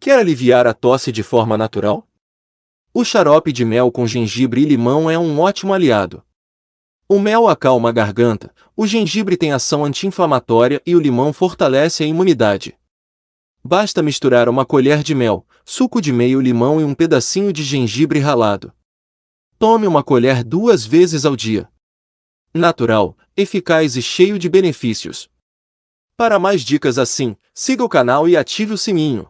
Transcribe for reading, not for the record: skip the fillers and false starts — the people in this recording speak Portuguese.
Quer aliviar a tosse de forma natural? O xarope de mel com gengibre e limão é um ótimo aliado. O mel acalma a garganta, o gengibre tem ação anti-inflamatória e o limão fortalece a imunidade. Basta misturar uma colher de mel, suco de meio limão e um pedacinho de gengibre ralado. Tome uma colher 2 vezes ao dia. Natural, eficaz e cheio de benefícios. Para mais dicas assim, siga o canal e ative o sininho.